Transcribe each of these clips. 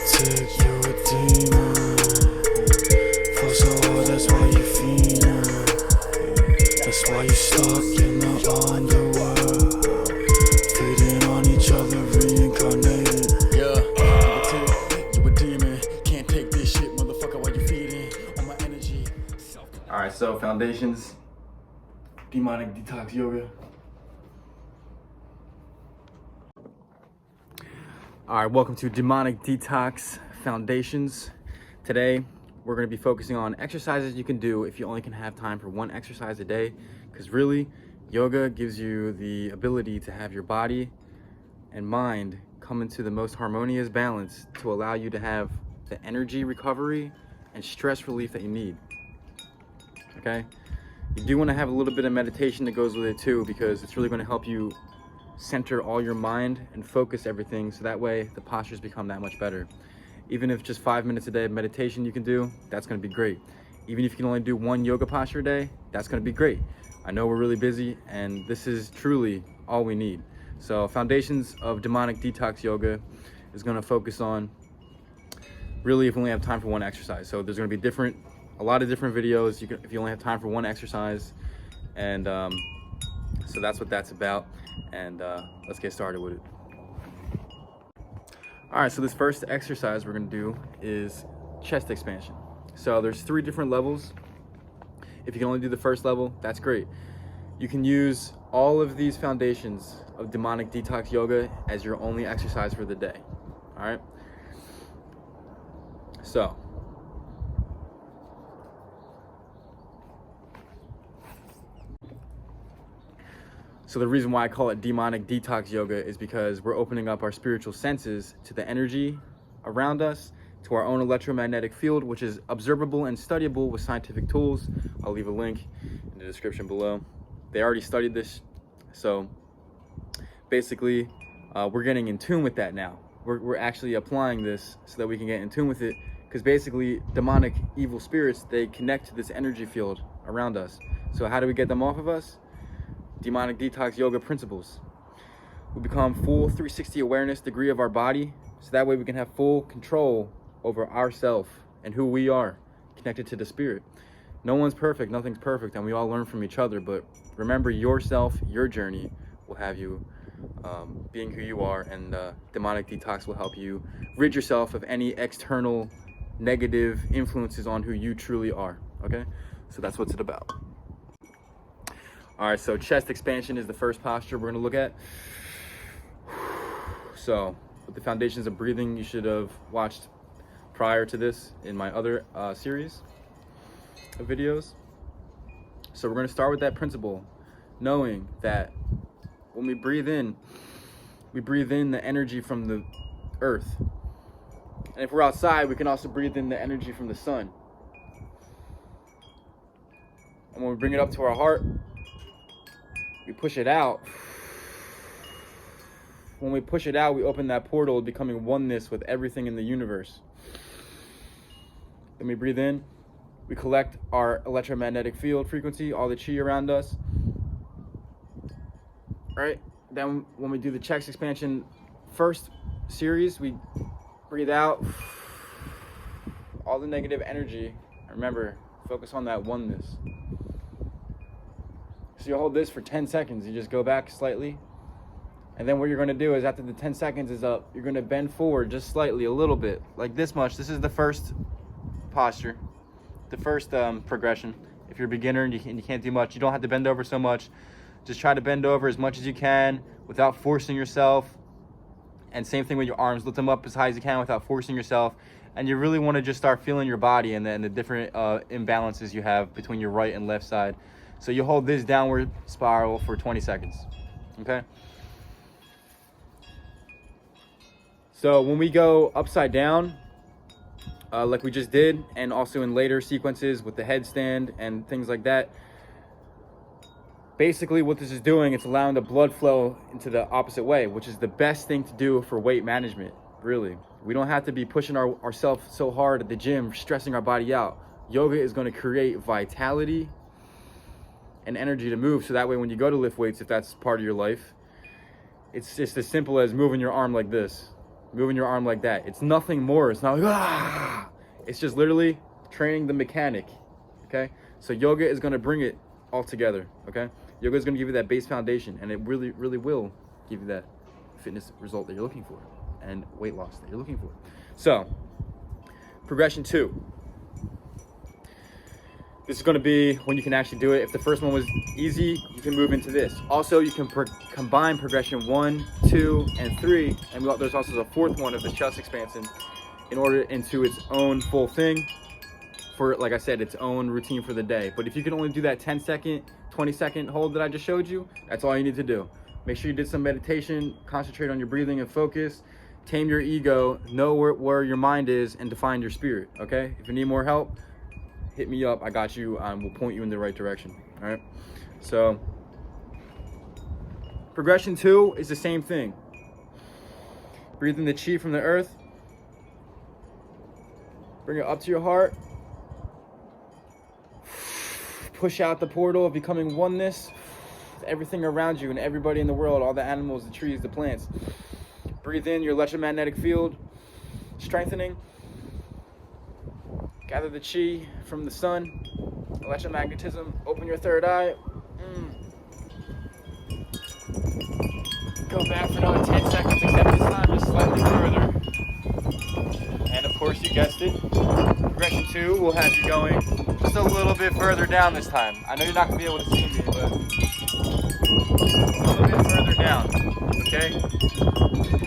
lunatic, you a demon. Flow so hard, that's why you fiendin'. That's why you stuck in the underworld, feeding on each other, reincarnated. Yeah, you a demon. Can't take this shit, motherfucker, while you feeding on my energy. Alright, so foundations, demonic detox yoga. Alright, welcome to Demonic Detox Foundations. Today, we're going to be focusing on exercises you can do if you only can have time for one exercise a day. Because really, yoga gives you the ability to have your body and mind come into the most harmonious balance to allow you to have the energy recovery and stress relief that you need. Okay? You do want to have a little bit of meditation that goes with it too, because it's really going to help you center all your mind and focus everything, so that way the postures become that much better. Even if just 5 minutes a day of meditation you can do, that's going to be great. Even if you can only do one yoga posture a day, that's going to be great. I know we're really busy, and this is truly all we need. So foundations of demonic detox yoga is going to focus on really if we only have time for one exercise. So there's going to be a lot of different videos if you only have time for one exercise, and so that's what that's about. And let's get started with it. All right, so this first exercise we're gonna do is chest expansion. So there's 3 different levels. If you can only do the first level, that's great. You can use all of these foundations of demonic detox yoga as your only exercise for the day. All right, So the reason why I call it demonic detox yoga is because we're opening up our spiritual senses to the energy around us, to our own electromagnetic field, which is observable and studyable with scientific tools. I'll leave a link in the description below. They already studied this. So basically, we're getting in tune with that now. We're actually applying this so that we can get in tune with it, because basically demonic evil spirits, they connect to this energy field around us. So how do we get them off of us? Demonic detox yoga principles. We become full 360 awareness degree of our body, so that way we can have full control over ourself and who we are, connected to the spirit. No one's perfect, nothing's perfect, and we all learn from each other, but remember, yourself, your journey will have you being who you are, and demonic detox will help you rid yourself of any external negative influences on who you truly are. Okay, so that's what's it about. All right, so chest expansion is the first posture we're gonna look at. So with the foundations of breathing, you should have watched prior to this in my other series of videos. So we're gonna start with that principle, knowing that when we breathe in the energy from the earth. And if we're outside, we can also breathe in the energy from the sun. And when we bring it up to our heart, we push it out. When we push it out, we open that portal of becoming oneness with everything in the universe. Then we breathe in, we collect our electromagnetic field frequency, all the chi around us. All right, then when we do the chest expansion first series, we breathe out all the negative energy. Remember, focus on that oneness. So you hold this for 10 seconds. You just go back slightly. And then what you're going to do is, after the 10 seconds is up, you're going to bend forward just slightly, a little bit, like this much. This is the first posture, the first progression. If you're a beginner and you can't do much, you don't have to bend over so much. Just try to bend over as much as you can without forcing yourself. And same thing with your arms. Lift them up as high as you can without forcing yourself. And you really want to just start feeling your body and the different imbalances you have between your right and left side. So you hold this downward spiral for 20 seconds, okay? So when we go upside down, like we just did, and also in later sequences with the headstand and things like that, basically what this is doing, it's allowing the blood flow into the opposite way, which is the best thing to do for weight management, really. We don't have to be pushing ourselves so hard at the gym, stressing our body out. Yoga is going to create vitality and energy to move, so that way when you go to lift weights, if that's part of your life, it's just as simple as moving your arm like this. moving your arm like that. It's nothing more. It's not like, ah. It's just literally training the mechanic, okay? So yoga is gonna bring it all together, okay? Yoga is gonna give you that base foundation, and it really, really will give you that fitness result that you're looking for and weight loss that you're looking for. So, progression 2. This is gonna be when you can actually do it. If the first one was easy, you can move into this. Also, you can combine progression 1, 2, and 3, and there's also a fourth one of the chest expansion in order into its own full thing for, like I said, its own routine for the day. But if you can only do that 10-second, 20-second hold that I just showed you, that's all you need to do. Make sure you did some meditation, concentrate on your breathing and focus, tame your ego, know where your mind is, and define your spirit, okay? If you need more help, hit me up, I got you, we'll point you in the right direction, all right? So, progression 2 is the same thing. Breathe in the chi from the earth, bring it up to your heart, push out the portal of becoming oneness with everything around you and everybody in the world, all the animals, the trees, the plants. Breathe in your electromagnetic field, strengthening. Gather the chi from the sun, electromagnetism. Open your third eye. Go back for another 10 seconds, except this time just slightly further. And of course, you guessed it, progression 2 will have you going just a little bit further down this time. I know you're not going to be able to see me, but a little bit further down, okay?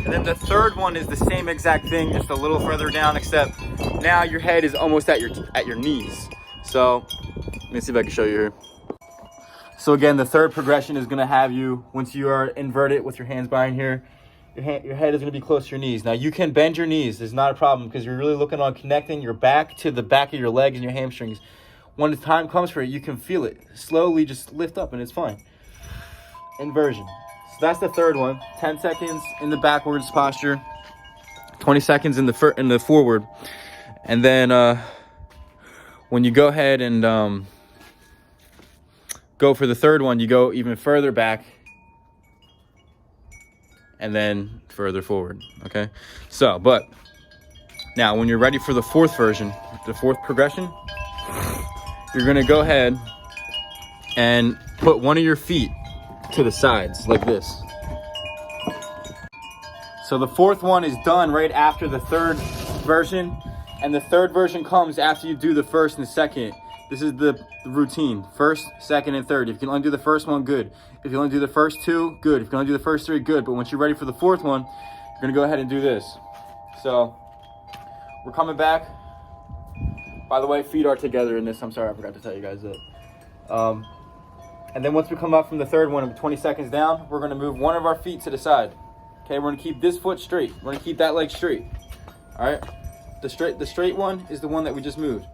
And then the third one is the same exact thing, just a little further down, except now your head is almost at your knees. So let me see if I can show you here. So again, the third progression is going to have you, once you are inverted with your hands behind here, your head is going to be close to your knees. Now you can bend your knees. It's not a problem because you're really looking on connecting your back to the back of your legs and your hamstrings. When the time comes for it, you can feel it. Slowly just lift up and it's fine. Inversion. So that's the third one. 10 seconds in the backwards posture. 20 seconds in the forward. And then when you go ahead and go for the third one, you go even further back and then further forward, okay? So, but now when you're ready for the fourth version, the fourth progression, you're gonna go ahead and put one of your feet to the sides like this. So the fourth one is done right after the third version, and the third version comes after you do the first and second. This is the routine, first, second, and third. If you can only do the first one, good. If you only do the first two, good. If you can only do the first three, good. But once you're ready for the fourth one, you're gonna go ahead and do this. So we're coming back. By the way, feet are together in this. I'm sorry, I forgot to tell you guys that. And then once we come up from the third one, 20 seconds down, we're gonna move one of our feet to the side. Okay, we're gonna keep this foot straight. We're gonna keep that leg straight. All right, the straight one is the one that we just moved.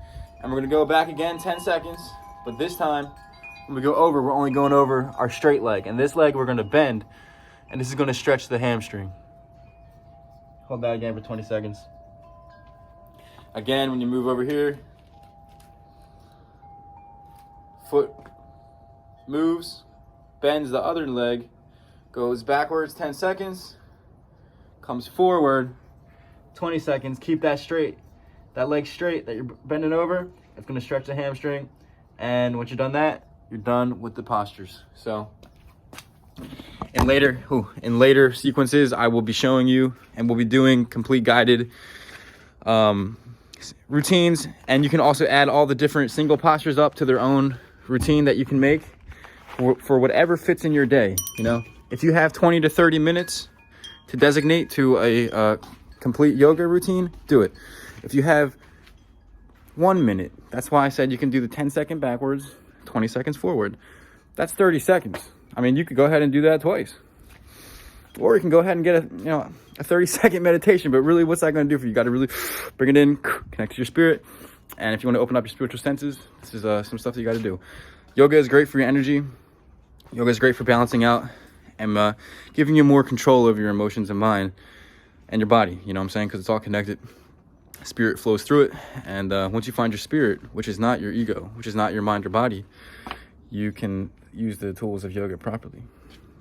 And we're gonna go back again 10 seconds, but this time, when we go over, we're only going over our straight leg. And this leg, we're gonna bend, and this is gonna stretch the hamstring. Hold that again for 20 seconds. Again, when you move over here, foot moves, bends the other leg, goes backwards 10 seconds, comes forward 20 seconds, keep that straight. That leg straight that you're bending over, it's gonna stretch the hamstring. And once you're done that, you're done with the postures. So in later sequences, I will be showing you and we'll be doing complete guided routines. And you can also add all the different single postures up to their own routine that you can make for whatever fits in your day. You know, if you have 20 to 30 minutes to designate to a complete yoga routine, do it. If you have 1 minute, that's why I said you can do the 10-second backwards, 20 seconds forward. That's 30 seconds. I mean, you could go ahead and do that twice. Or you can go ahead and get a 30-second meditation. But really, what's that going to do for you? You got to really bring it in, connect to your spirit. And if you want to open up your spiritual senses, this is some stuff that you got to do. Yoga is great for your energy. Yoga is great for balancing out and giving you more control over your emotions and mind and your body. You know what I'm saying? Because it's all connected. Spirit flows through it, and once you find your spirit, which is not your ego, which is not your mind or body, you can use the tools of yoga properly.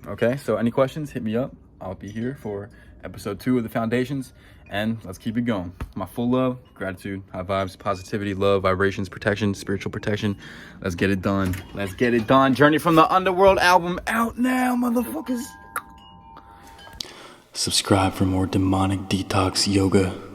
Okay, so any questions, hit me up. I'll be here for episode 2 of the foundations, and let's keep it going. My full love, gratitude, high vibes, positivity, love, vibrations, protection, spiritual protection. Let's get it done. Let's get it done. Journey from the Underworld album out now, motherfuckers. Subscribe for more demonic detox yoga.